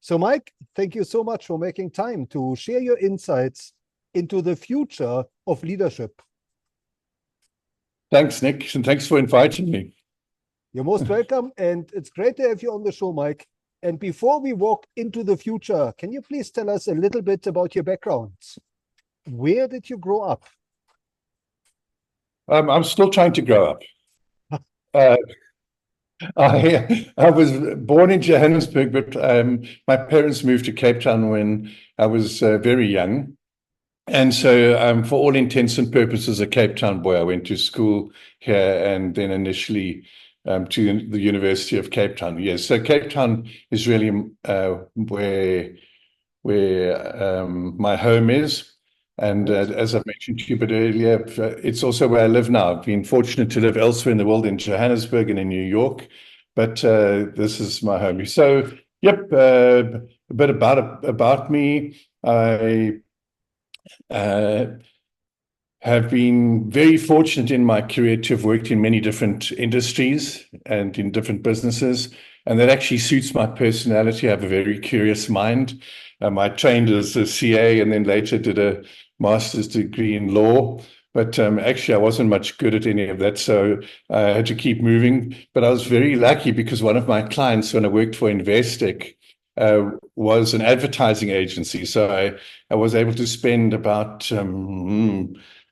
So, Mike, thank you so much for making time to share your insights into the future of leadership. Thanks, Nick, and thanks for inviting me. You're most welcome, and it's great to have you on the show, Mike. And before we walk into the future, can you please tell us a little bit about your background? Where did you grow up? I'm still trying to grow up. Uh, I was born in Johannesburg, but my parents moved to Cape Town when I was very young. And so, for all intents and purposes, a Cape Town boy. I went to school here and then initially to the University of Cape Town. Yes, so Cape Town is really where my home is. And as I've mentioned to you a bit earlier, it's also where I live now. I've been fortunate to live elsewhere in the world, in Johannesburg and in New York, but this is my home. So, yep, a bit about me. I have been very fortunate in my career to have worked in many different industries and in different businesses, and that actually suits my personality. I have a very curious mind. I trained as a CA and then later did a master's degree in law. But actually, I wasn't much good at any of that, so I had to keep moving. But I was very lucky because one of my clients, when I worked for Investec, was an advertising agency. So I was able to spend about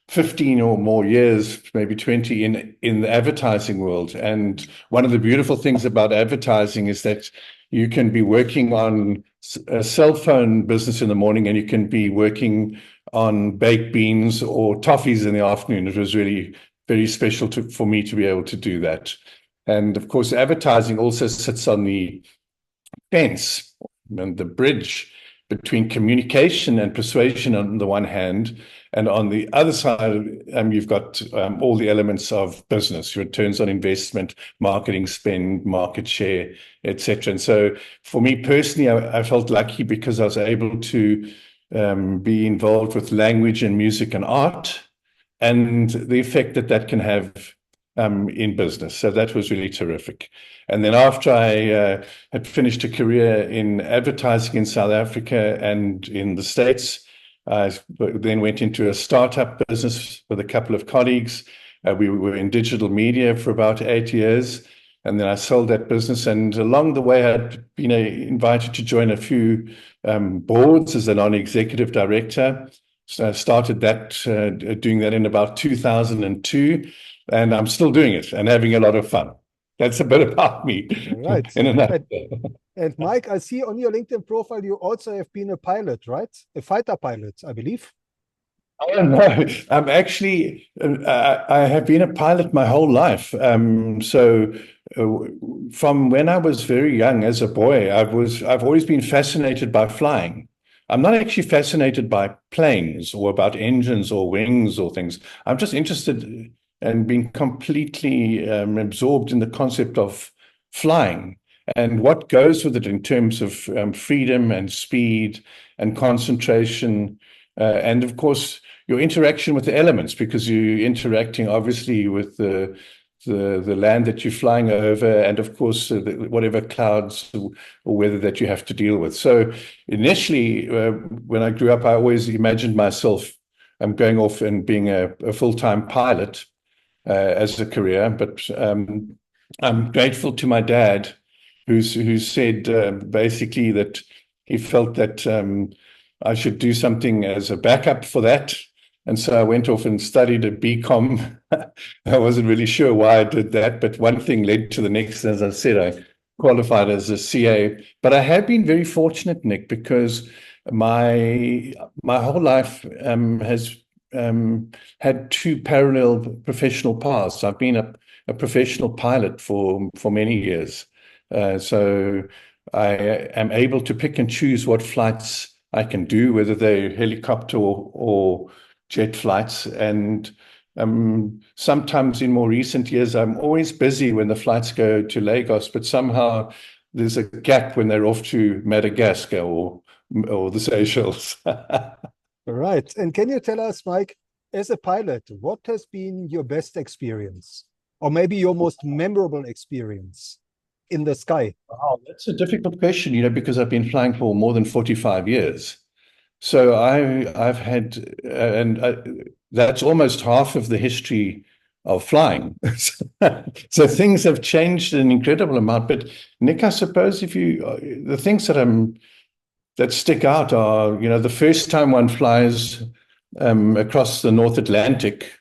15 or more years, maybe 20 in the advertising world. And one of the beautiful things about advertising is that you can be working on a cell phone business in the morning and you can be working on baked beans or toffees in the afternoon. It was really very special for me to be able to do that. And of course, advertising also sits on the fence and the bridge between communication and persuasion on the one hand, and on the other side, you've got all the elements of business, returns on investment, marketing spend, market share, etc. And so for me personally, I felt lucky because I was able to be involved with language and music and art and the effect that that can have in business. So that was really terrific. And then after I had finished a career in advertising in South Africa and in the States, I then went into a startup business with a couple of colleagues. We were in digital media for about 8 years. And then I sold that business. And along the way, I'd been invited to join a few boards as a non-executive director. So I started that, doing that in about 2002. And I'm still doing it and having a lot of fun. That's a bit about me. Right. In a nutshell. And Mike, I see on your LinkedIn profile, you also have been a pilot, right? A fighter pilot, I believe. Oh no, I'm actually, I have been a pilot my whole life. From when I was very young as a boy, I've always been fascinated by flying. I'm not actually fascinated by planes or about engines or wings or things. I'm just interested and being completely absorbed in the concept of flying and what goes with it in terms of freedom and speed and concentration. And of course, your interaction with the elements, because you're interacting obviously with the land that you're flying over, and of course whatever clouds or weather that you have to deal with. So initially, when I grew up, I always imagined myself going off and being a full-time pilot as a career. But I'm grateful to my dad, who said basically that he felt that I should do something as a backup for that. And so I went off and studied a BCom. I wasn't really sure why I did that, but one thing led to the next. As I said, I qualified as a CA. But I have been very fortunate, Nick, because my whole life has had two parallel professional paths. I've been a professional pilot for many years. So I am able to pick and choose what flights I can do, whether they're helicopter or jet flights. And sometimes in more recent years, I'm always busy when the flights go to Lagos, but somehow there's a gap when they're off to Madagascar or the Seychelles. Right. And can you tell us, Mike, as a pilot, what has been your best experience? Or maybe your most memorable experience? in the sky? Wow, that's a difficult question, because I've been flying for more than 45 years. So I've had, and that's almost half of the history of flying. So things have changed an incredible amount. But Nick, I suppose the things that stick out are, the first time one flies across the North Atlantic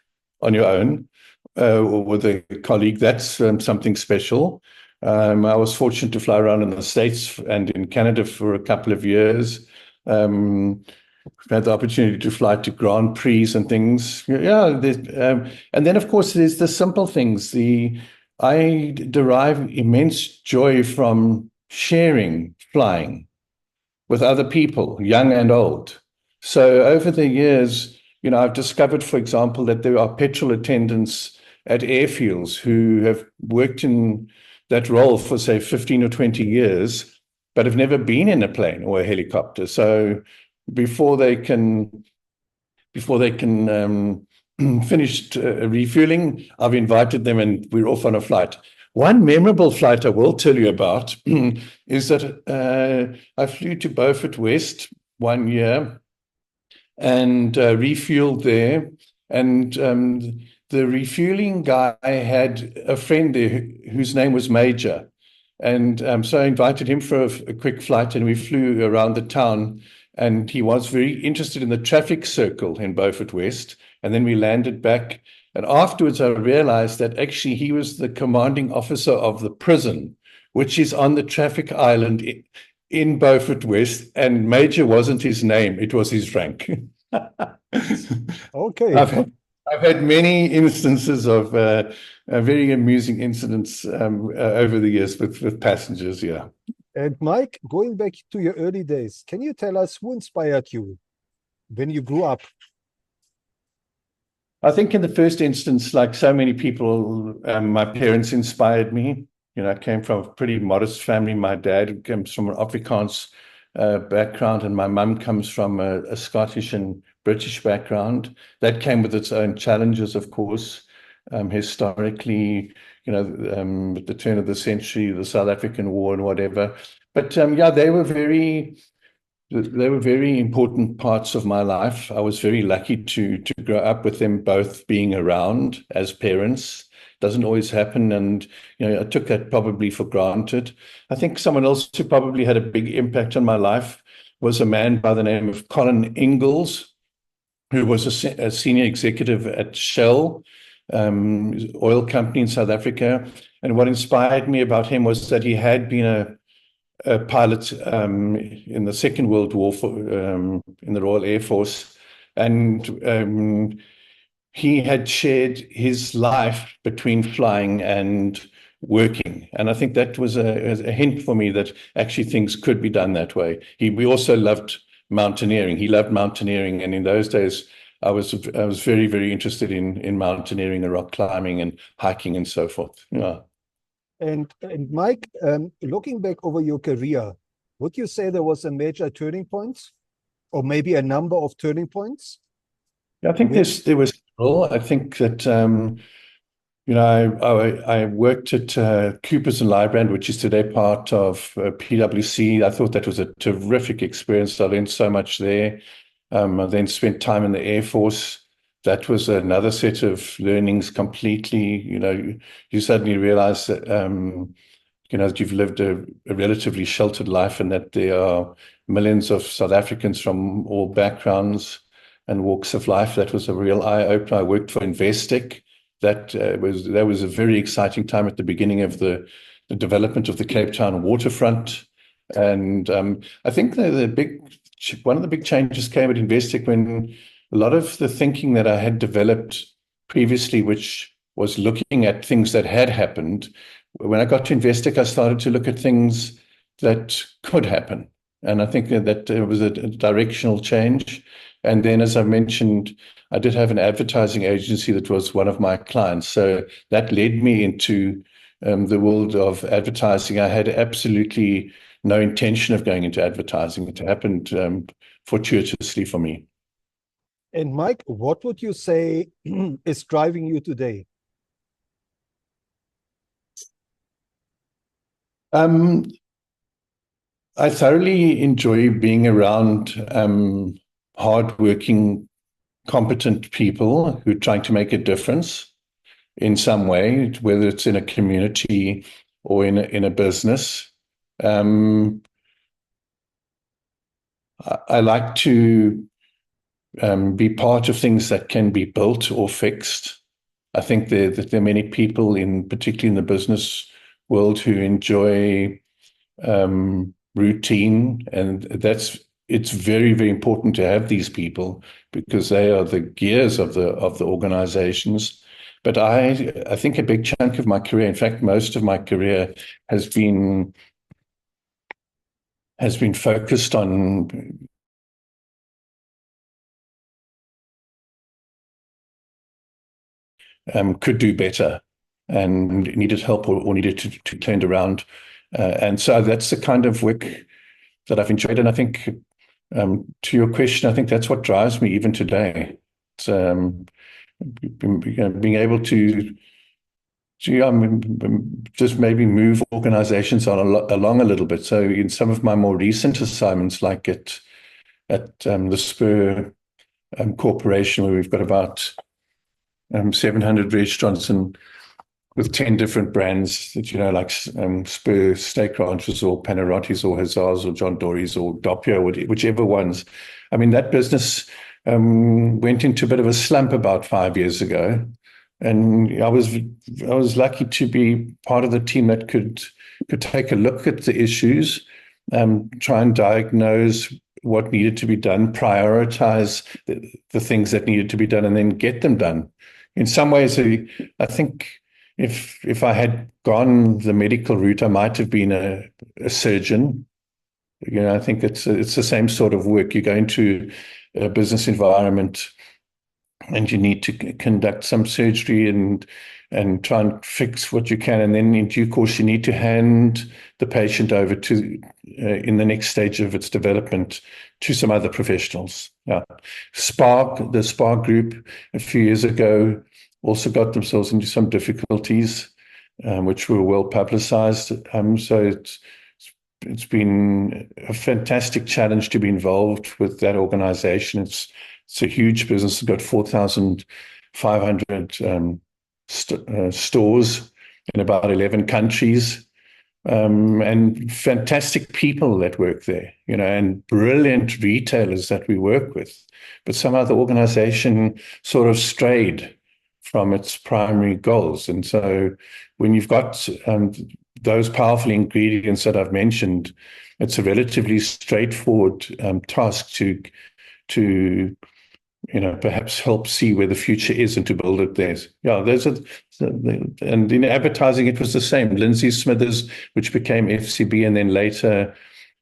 on your own or with a colleague, that's something special. I was fortunate to fly around in the States and in Canada for a couple of years. We've had the opportunity to fly to Grand Prix and things. Yeah, and then of course there's the simple things. I derive immense joy from sharing flying with other people, young and old. So over the years, I've discovered, for example, that there are petrol attendants at airfields who have worked in that role for, say, 15 or 20 years, but have never been in a plane or a helicopter. So before they can finish refueling, I've invited them and we're off on a flight. One memorable flight I will tell you about is that I flew to Beaufort West one year and refueled there. And the refueling guy had a friend there whose name was Major. And so I invited him for a quick flight and we flew around the town. And he was very interested in the traffic circle in Beaufort West. And then we landed back. And afterwards, I realized that actually he was the commanding officer of the prison, which is on the traffic island in Beaufort West. And Major wasn't his name, it was his rank. Okay. I've had many instances of very amusing incidents over the years with passengers, yeah. And Mike, going back to your early days, can you tell us who inspired you when you grew up? I think in the first instance, like so many people, my parents inspired me. I came from a pretty modest family. My dad comes from an Afrikaans background, and my mum comes from a Scottish and British background. That came with its own challenges, of course. Historically, at the turn of the century, the South African War and whatever. But yeah, they were very important parts of my life. I was very lucky to grow up with them both being around as parents. Doesn't always happen, and I took that probably for granted. I think someone else who probably had a big impact on my life was a man by the name of Colin Ingalls, who was a senior executive at Shell, oil company in South Africa. And what inspired me about him was that he had been a pilot in the Second World War in the Royal Air Force, and he had shared his life between flying and working. And I think that was a hint for me that actually things could be done that way. We also loved mountaineering. He loved mountaineering. And in those days, I was very, very interested in mountaineering and rock climbing and hiking and so forth. Yeah. And Mike, looking back over your career, would you say there was a major turning point, or maybe a number of turning points? I think there was. I think that I worked at Coopers and Lybrand, which is today part of PwC. I thought that was a terrific experience. I learned so much there. I then spent time in the Air Force. That was another set of learnings completely. You suddenly realize that that you've lived a relatively sheltered life, and that there are millions of South Africans from all backgrounds and walks of life. That was a real eye-opener. I worked for Investec. That was a very exciting time at the beginning of the development of the Cape Town waterfront. And I think one of the big changes came at Investec when a lot of the thinking that I had developed previously, which was looking at things that had happened, when I got to Investec, I started to look at things that could happen. And I think that it was a directional change. And then, as I mentioned, I did have an advertising agency that was one of my clients. So that led me into the world of advertising. I had absolutely no intention of going into advertising. It happened fortuitously for me. And Mike, what would you say is driving you today? Um, I thoroughly enjoy being around hardworking, competent people who are trying to make a difference in some way, whether it's in a community or in a business. Um, I like to be part of things that can be built or fixed. I think that there are many people, particularly in the business world, who enjoy routine, and it's very, very important to have these people because they are the gears of the organizations. But I think a big chunk of my career, in fact, most of my career, has been focused on could do better and needed help or needed to turn around. And so that's the kind of work that I've enjoyed. And I think, to your question, I think that's what drives me even today. It's being able to just maybe move organizations along a little bit. So in some of my more recent assignments, like at the Spur Corporation, where we've got about 700 restaurants and with 10 different brands that, like Spur Steak Ranches or Panarottis or Hazars or John Dory's or Doppio, whichever ones. I mean, that business went into a bit of a slump about 5 years ago. And I was lucky to be part of the team that could take a look at the issues, try and diagnose what needed to be done, prioritize the things that needed to be done, and then get them done. In some ways, I think if I had gone the medical route, I might have been a surgeon. I think it's the same sort of work. You go into a business environment and you need to conduct some surgery and try and fix what you can, and then in due course you need to hand the patient over to in the next stage of its development to some other professionals. Yeah. The SPAR group a few years ago also got themselves into some difficulties, which were well publicized. So it's been a fantastic challenge to be involved with that organization. It's a huge business. It's got 4,500 stores in about 11 countries, and fantastic people that work there, and brilliant retailers that we work with. But somehow the organization sort of strayed from its primary goals. And so when you've got those powerful ingredients that I've mentioned, it's a relatively straightforward task to perhaps help see where the future is and to build it there. Yeah, and in advertising, it was the same. Lindsay Smithers, which became FCB, and then later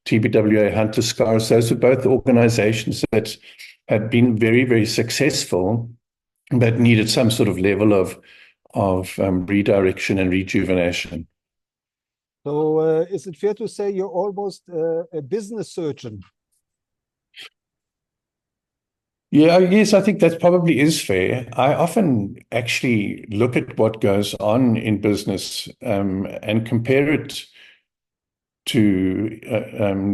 TBWA Hunter Scars. Those were both organizations that had been very, very successful, but needed some sort of level of redirection and rejuvenation. So is it fair to say you're almost a business surgeon? Yeah, yes, I think that probably is fair. I often actually look at what goes on in business and compare it to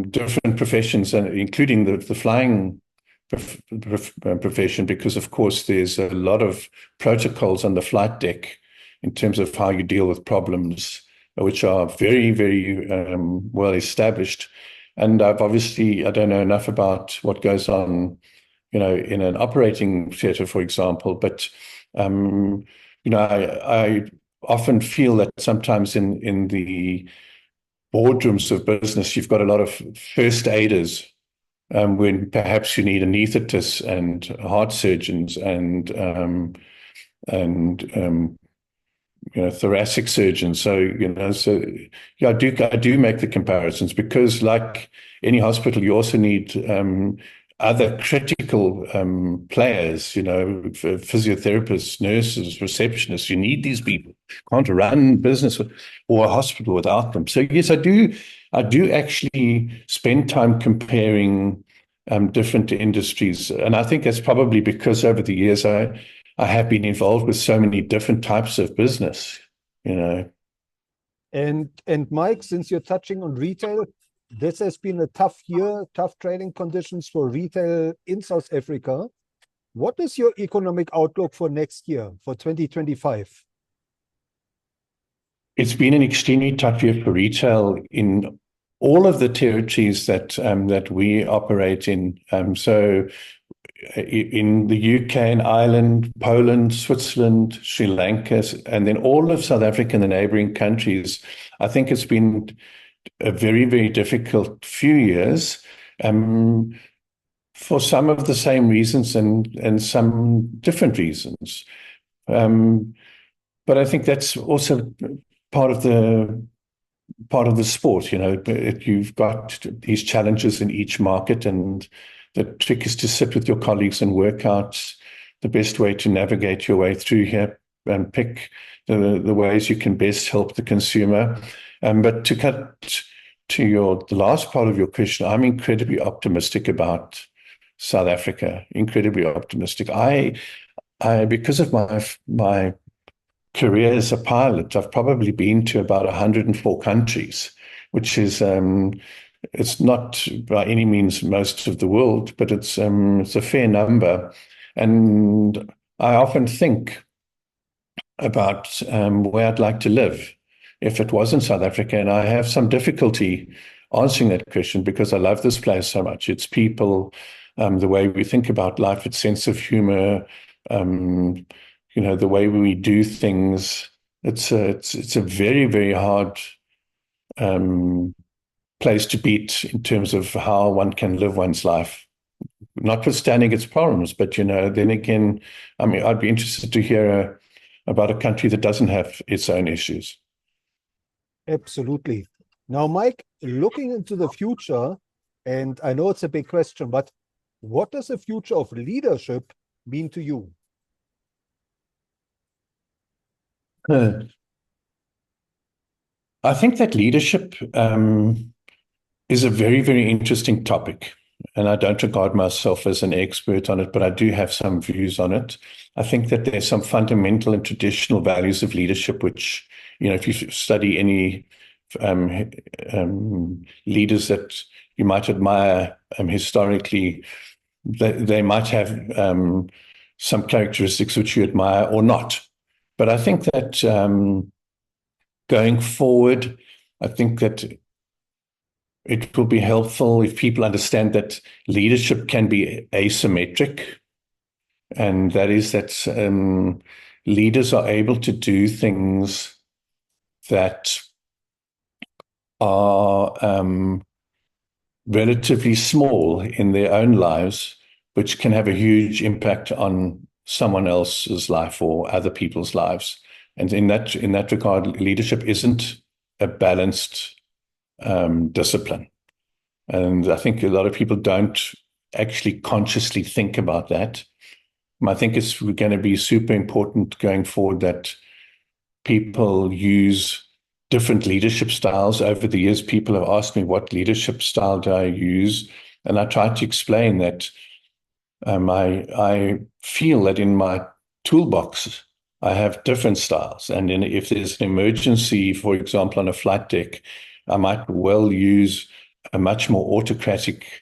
different professions, and including the flying profession, because of course there's a lot of protocols on the flight deck in terms of how you deal with problems, which are very, very well established. And I don't know enough about what goes on in an operating theater, for example. But, I often feel that sometimes in the boardrooms of business, you've got a lot of first aiders, when perhaps you need anesthetists and heart surgeons and thoracic surgeons. So, yeah, I do make the comparisons because, like any hospital, you also need other critical players, physiotherapists, nurses, receptionists. You need these people. You can't run business or a hospital without them. So yes, I do actually spend time comparing different industries. And I think that's probably because over the years I have been involved with so many different types of business, And Mike, since you're touching on retail, this has been a tough year, tough trading conditions for retail in South Africa. What is your economic outlook for next year, for 2025? It's been an extremely tough year for retail in all of the territories that we operate in. So in the UK and Ireland, Poland, Switzerland, Sri Lanka, and then all of South Africa and the neighboring countries, I think it's been a very, very difficult few years. For some of the same reasons and some different reasons. But I think that's also part of the sport. You've got these challenges in each market, and the trick is to sit with your colleagues and work out the best way to navigate your way through here and pick the ways you can best help the consumer. But to cut to the last part of your question, I'm incredibly optimistic about South Africa, incredibly optimistic. Because of my career as a pilot, I've probably been to about 104 countries, which is it's not by any means most of the world, but it's a fair number. And I often think about where I'd like to live if it was in South Africa, and I have some difficulty answering that question because I love this place so much. Its people, the way we think about life, its sense of humor, the way we do things. It's a very, very hard place to beat in terms of how one can live one's life, notwithstanding its problems. But then again, I mean, I'd be interested to hear about a country that doesn't have its own issues. Absolutely. Now, Mike, looking into the future, and I know it's a big question, but what does the future of leadership mean to you? I think that leadership is a very, very interesting topic. And I don't regard myself as an expert on it, but I do have some views on it. I think that there's some fundamental and traditional values of leadership, which, if you study any leaders that you might admire historically, they might have some characteristics which you admire or not. But I think that going forward, I think that it will be helpful if people understand that leadership can be asymmetric, and that is that leaders are able to do things that are relatively small in their own lives, which can have a huge impact on someone else's life or other people's lives. And in that regard, leadership isn't a balanced discipline. And I think a lot of people don't actually consciously think about that. I think it's going to be super important going forward that people use different leadership styles. Over the years, people have asked me, what leadership style do I use? And I try to explain that I feel that in my toolbox, I have different styles. And if there's an emergency, for example, on a flight deck, I might well use a much more autocratic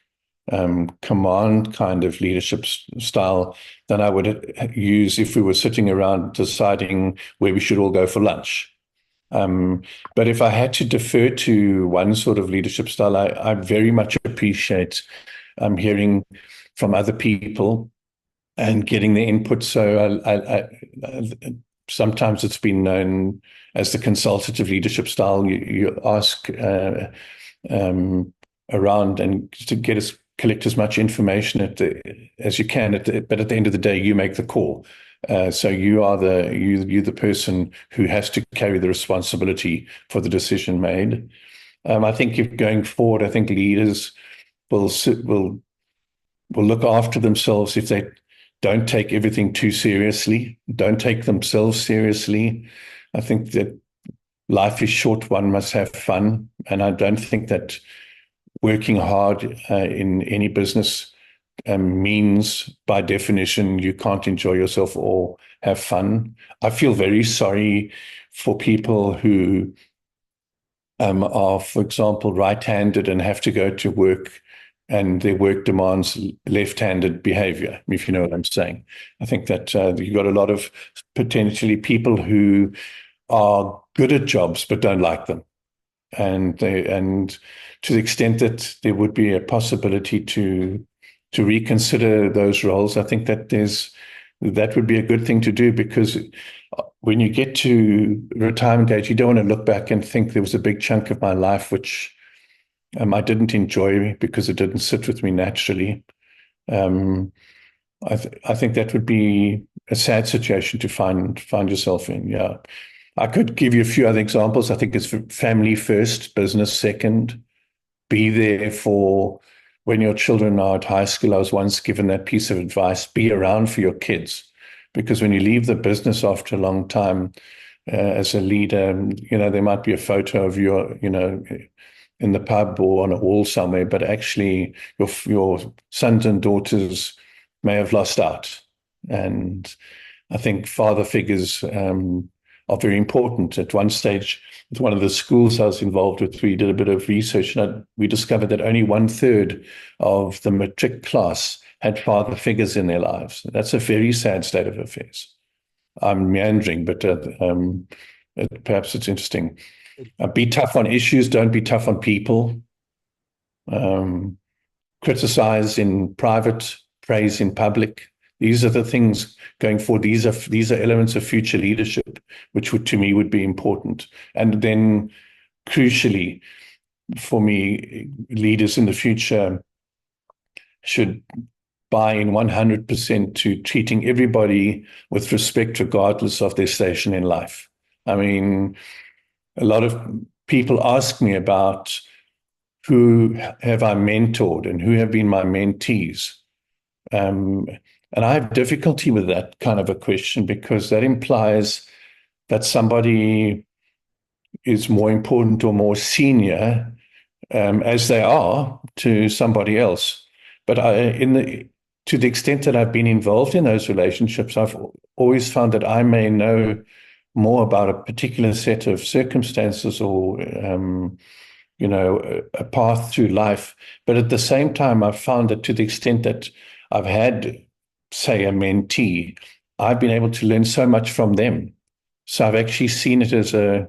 command kind of leadership style than I would use if we were sitting around deciding where we should all go for lunch. But if I had to defer to one sort of leadership style, I very much appreciate hearing from other people and getting the input. So I sometimes it's been known as the consultative leadership style. You ask around and to collect as much information as you can. But at the end of the day, you make the call. So you're the person who has to carry the responsibility for the decision made. I think if going forward, I think leaders will look after themselves if they don't take everything too seriously, don't take themselves seriously. I think that life is short, one must have fun. And I don't think that working hard in any business means, by definition, you can't enjoy yourself or have fun. I feel very sorry for people who are, for example, right-handed and have to go to work, and their work demands left-handed behavior, if you know what I'm saying. I think that you've got a lot of potentially people who are good at jobs but don't like them. And to the extent that there would be a possibility to reconsider those roles, I think that that would be a good thing to do, because when you get to retirement age, you don't want to look back and think there was a big chunk of my life which I didn't enjoy because it didn't sit with me naturally. Um, I think that would be a sad situation to find yourself in. Yeah. I could give you a few other examples. I think it's family first, business second. Be there for when your children are at high school. I was once given that piece of advice: be around for your kids. Because when you leave the business after a long time, as a leader, there might be a photo of you, in the pub or on a wall somewhere, but actually your sons and daughters may have lost out. And I think father figures are very important. At one stage, with one of the schools I was involved with, we did a bit of research, and we discovered that only 1/3 of the matric class had father figures in their lives. That's a very sad state of affairs. I'm meandering, but perhaps it's interesting. Be tough on issues, don't be tough on people. Criticize in private, praise in public. These are the things going forward. These are elements of future leadership, which to me would be important. And then, crucially, for me, leaders in the future should buy in 100% to treating everybody with respect, regardless of their station in life. I mean, a lot of people ask me about who have I mentored and who have been my mentees. And I have difficulty with that kind of a question, because that implies that somebody is more important or more senior, as they are to somebody else. But to the extent that I've been involved in those relationships, I've always found that I may know more about a particular set of circumstances or a path through life. But at the same time, I've found that to the extent that I've had, say, a mentee, I've been able to learn so much from them. So I've actually seen it as a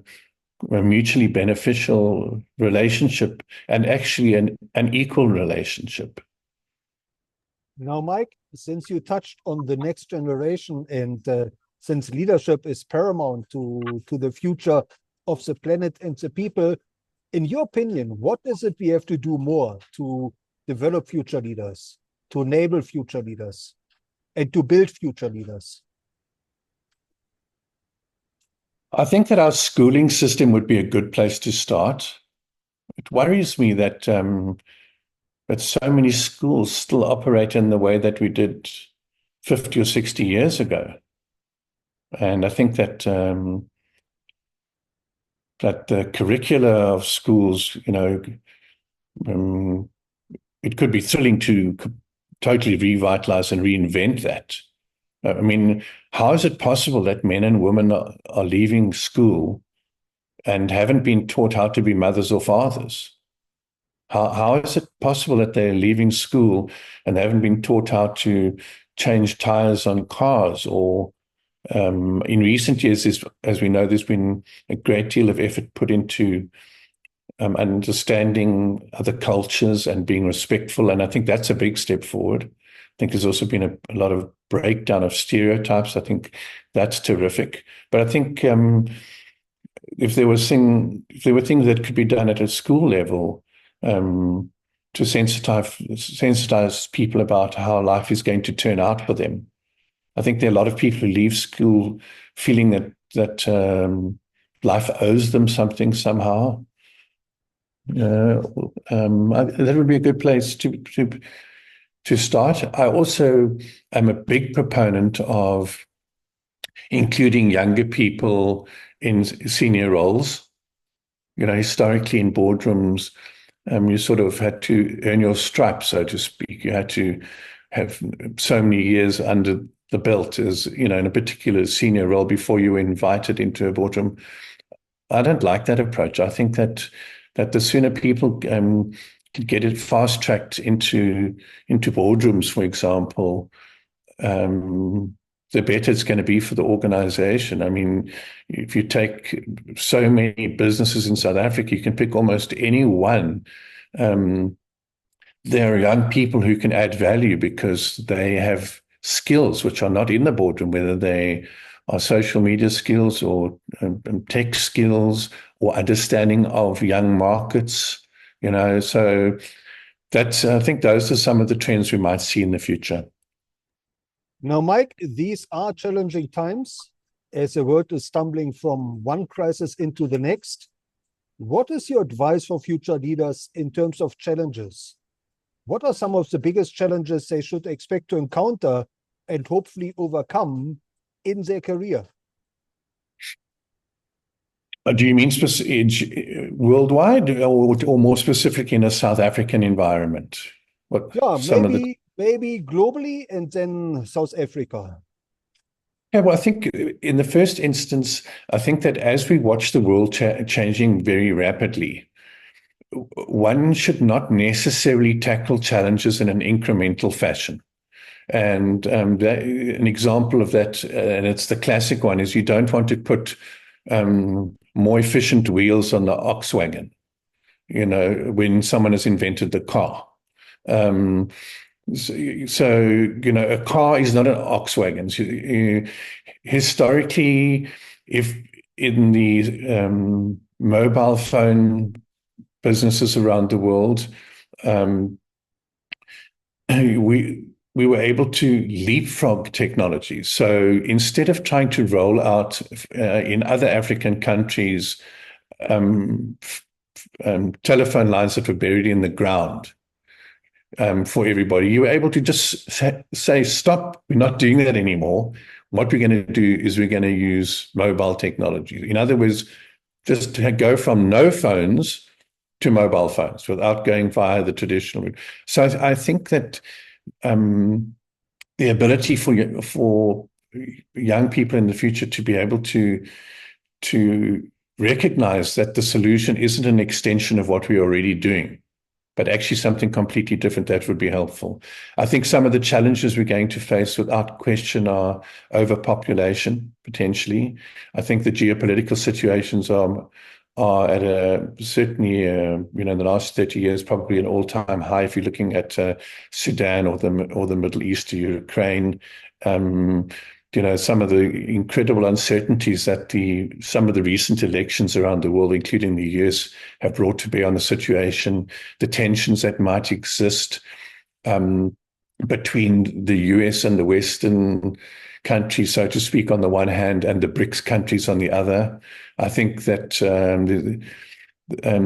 mutually beneficial relationship, and actually an equal relationship. Now, Mike, since you touched on the next generation, and since leadership is paramount to the future of the planet and the people, in your opinion, what is it we have to do more to develop future leaders, to enable future leaders, and to build future leaders? I think that our schooling system would be a good place to start. It worries me that so many schools still operate in the way that we did 50 or 60 years ago. And I think that that the curricula of schools, it could be thrilling to totally revitalize and reinvent that. I mean, how is it possible that men and women are leaving school and haven't been taught how to be mothers or fathers? How is it possible that they're leaving school and they haven't been taught how to change tires on cars? Or in recent years, as we know, there's been a great deal of effort put into understanding other cultures and being respectful. And I think that's a big step forward. I think there's also been a lot of breakdown of stereotypes. I think that's terrific. But I think if there were things that could be done at a school level to sensitize people about how life is going to turn out for them. I think there are a lot of people who leave school feeling that life owes them something somehow. That would be a good place to start. I also am a big proponent of including younger people in senior roles. Historically in boardrooms, you sort of had to earn your stripes, so to speak. You had to have so many years under the belt as, in a particular senior role before you were invited into a boardroom. I don't like that approach. I think that the sooner people can get it fast tracked into boardrooms, for example, the better it's going to be for the organization. I mean, if you take so many businesses in South Africa, you can pick almost any one. Um, there are young people who can add value because they have skills which are not in the boardroom, whether they are social media skills or tech skills or understanding of young markets, So I think those are some of the trends we might see in the future. Now, Mike, these are challenging times as the world is stumbling from one crisis into the next. What is your advice for future leaders in terms of challenges? What are some of the biggest challenges they should expect to encounter and hopefully overcome in their career? Do you mean worldwide or more specifically in a South African environment? Yeah, maybe globally and then South Africa. Yeah, well, I think in the first instance, I think that as we watch the world changing very rapidly, one should not necessarily tackle challenges in an incremental fashion. And an example of that, and it's the classic one, is you don't want to put more efficient wheels on the ox wagon, when someone has invented the car. So, a car is not an ox wagon. So, historically, if in the mobile phone businesses around the world, we were able to leapfrog technology. So instead of trying to roll out in other African countries telephone lines that were buried in the ground for everybody, you were able to just say, stop, we're not doing that anymore. What we're going to do is we're going to use mobile technology. In other words, just to go from no phones to mobile phones without going via the traditional route. So I think that the ability for young people in the future to be able to recognize that the solution isn't an extension of what we're already doing, but actually something completely different, that would be helpful. I think some of the challenges we're going to face without question are overpopulation, potentially. I think the geopolitical situations are at certainly, in the last 30 years, probably an all-time high if you're looking at Sudan or the Middle East or Ukraine. Some of the incredible uncertainties that some of the recent elections around the world, including the US, have brought to bear on the situation, the tensions that might exist between the US and the Western countries, so to speak, on the one hand, and the BRICS countries on the other. I think that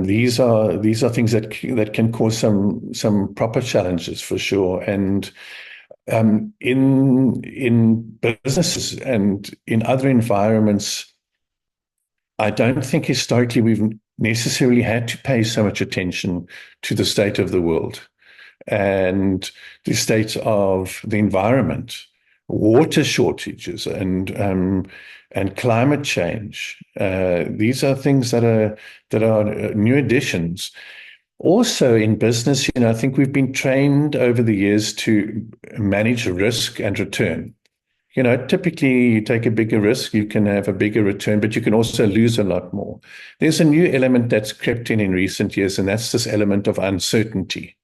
these are things that can cause some proper challenges for sure. And in businesses and in other environments, I don't think historically we've necessarily had to pay so much attention to the state of the world and the state of the environment, water shortages, and climate change. These are things that are new additions. Also in business, I think we've been trained over the years to manage risk and return. Typically you take a bigger risk, you can have a bigger return, but you can also lose a lot more. There's a new element that's crept in recent years, and that's this element of uncertainty.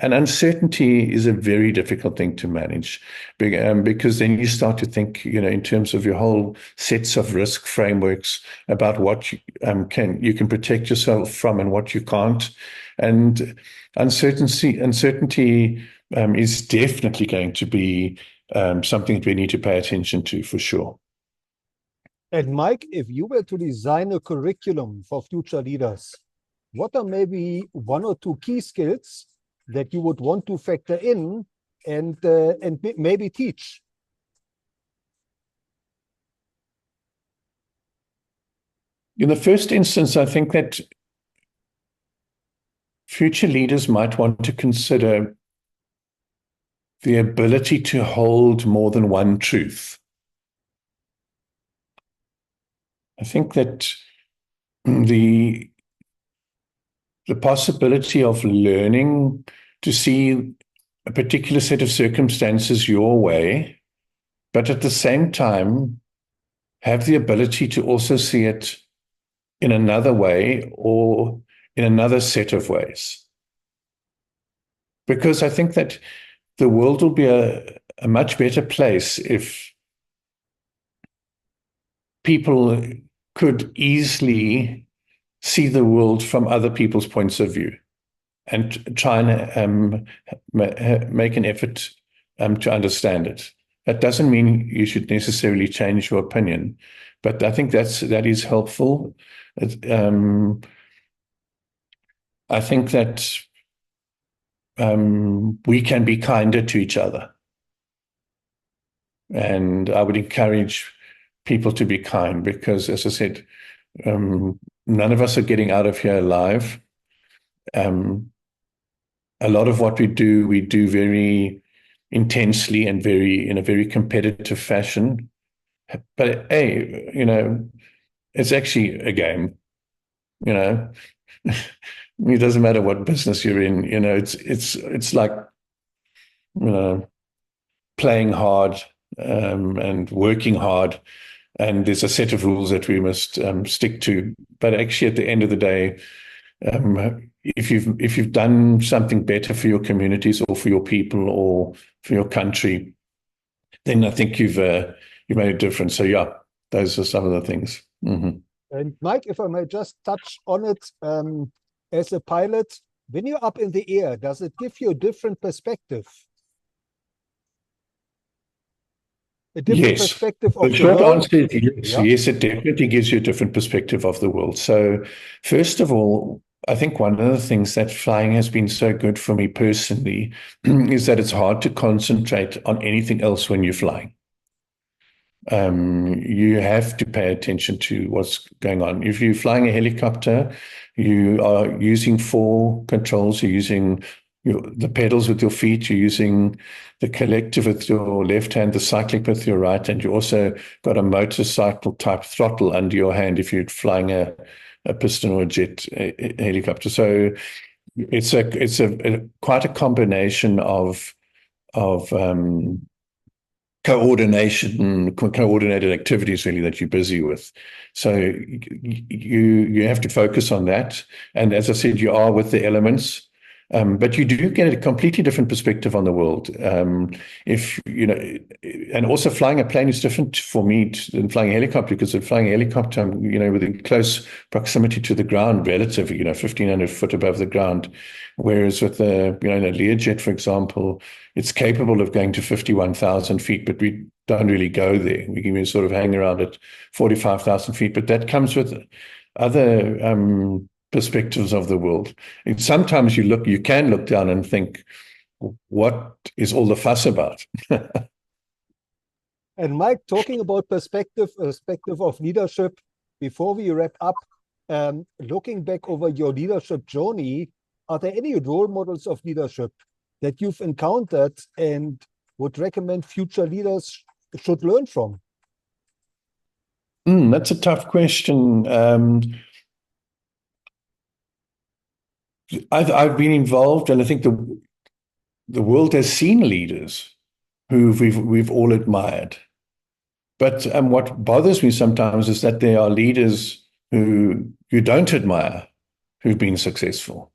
And uncertainty is a very difficult thing to manage because then you start to think, in terms of your whole sets of risk frameworks about what you can protect yourself from and what you can't. And uncertainty is definitely going to be something that we need to pay attention to for sure. And Mike, if you were to design a curriculum for future leaders, what are maybe one or two key skills that you would want to factor in and maybe teach? In the first instance, I think that future leaders might want to consider the ability to hold more than one truth. I think that the possibility of learning to see a particular set of circumstances your way, but at the same time have the ability to also see it in another way or in another set of ways. Because I think that the world will be a much better place if people could easily see the world from other people's points of view and try and make an effort to understand it. That doesn't mean you should necessarily change your opinion, but I think that is helpful. I think that we can be kinder to each other. And I would encourage people to be kind because, as I said, none of us are getting out of here alive. A lot of what we do very intensely and in a very competitive fashion. But hey, it's actually a game. It doesn't matter what business you're in. It's like playing hard and working hard, and there's a set of rules that we must stick to. But actually, at the end of the day, if you've done something better for your communities or for your people or for your country, then I think you've made a difference. So yeah, those are some of the things. Mm-hmm. And Mike, if I may just touch on it, as a pilot, when you're up in the air, does it give you a different perspective? A different Yes. perspective of The the short world? answer is yes. Yeah. Yes, it definitely gives you a different perspective of the world. So, first of all, I think one of the things that flying has been so good for me personally is that it's hard to concentrate on anything else when you're flying. You have to pay attention to what's going on. If you're flying a helicopter, you are using four controls. You're using the pedals with your feet. You're using the collective with your left hand, the cyclic with your right, and you also got a motorcycle type throttle under your hand if you're flying a piston or a jet helicopter. So it's a quite a combination of coordinated activities really that you're busy with. So you have to focus on that. And as I said, you are with the elements. But you do get a completely different perspective on the world. And also flying a plane is different for me than flying a helicopter, because in flying a helicopter, I'm, within close proximity to the ground, relatively, 1,500 foot above the ground. Whereas with a Learjet, for example, it's capable of going to 51,000 feet, but we don't really go there. We can sort of hang around at 45,000 feet, but that comes with other perspectives of the world. And sometimes you can look down and think, what is all the fuss about? And Mike, talking about perspective of leadership, before we wrap up, looking back over your leadership journey, are there any role models of leadership that you've encountered and would recommend future leaders should learn from? That's a tough question. I've been involved, and I think the world has seen leaders who we've all admired. But what bothers me sometimes is that there are leaders who you don't admire who've been successful.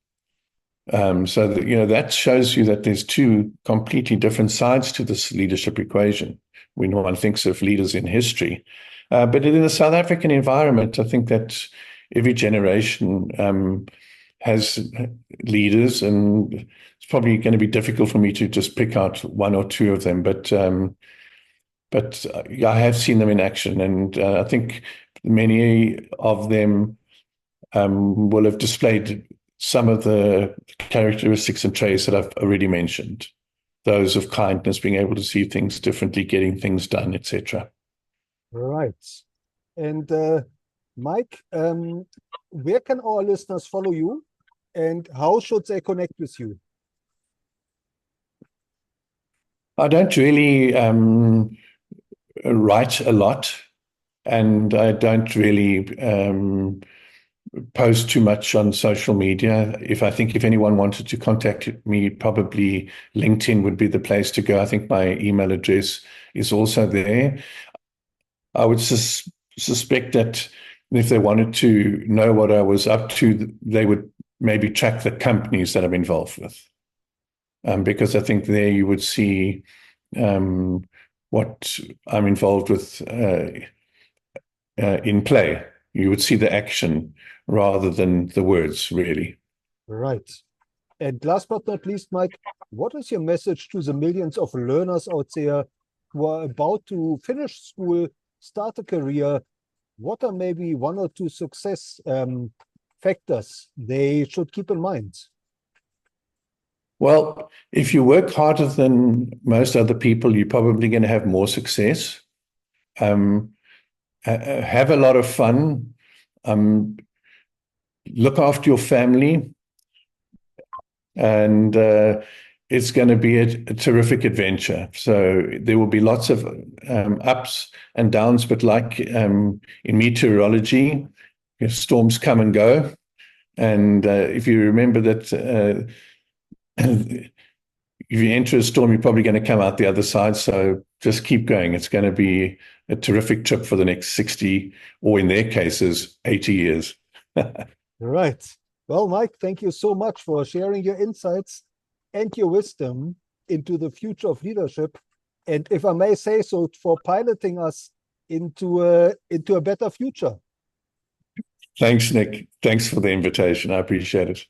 So that shows you that there's two completely different sides to this leadership equation when one thinks of leaders in history. But in the South African environment, I think that every generation has leaders, and it's probably going to be difficult for me to just pick out one or two of them. But I have seen them in action, and I think many of them will have displayed some of the characteristics and traits that I've already mentioned. Those of kindness, being able to see things differently, getting things done, etc. Right. And Mike, where can our listeners follow you, and how should they connect with you? I don't really write a lot, and I don't really post too much on social media. I think if anyone wanted to contact me, probably LinkedIn would be the place to go. I think my email address is also there. I would suspect that if they wanted to know what I was up to, they would maybe track the companies that I'm involved with. Because I think there you would see what I'm involved with in play. You would see the action rather than the words, really. Right. And last but not least, Mike, what is your message to the millions of learners out there who are about to finish school, start a career? What are maybe one or two success factors they should keep in mind? Well, if you work harder than most other people, you're probably going to have more success. Have a lot of fun. Look after your family. And it's going to be a terrific adventure. So there will be lots of ups and downs, but like in meteorology, storms come and go. And if you remember that if you enter a storm, you're probably going to come out the other side. So just keep going. It's going to be a terrific trip for the next 60, or in their cases, 80 years. Right. Well, Mike, thank you so much for sharing your insights and your wisdom into the future of leadership. And if I may say so, for piloting us into a better future. Thanks, Nick. Thanks for the invitation. I appreciate it.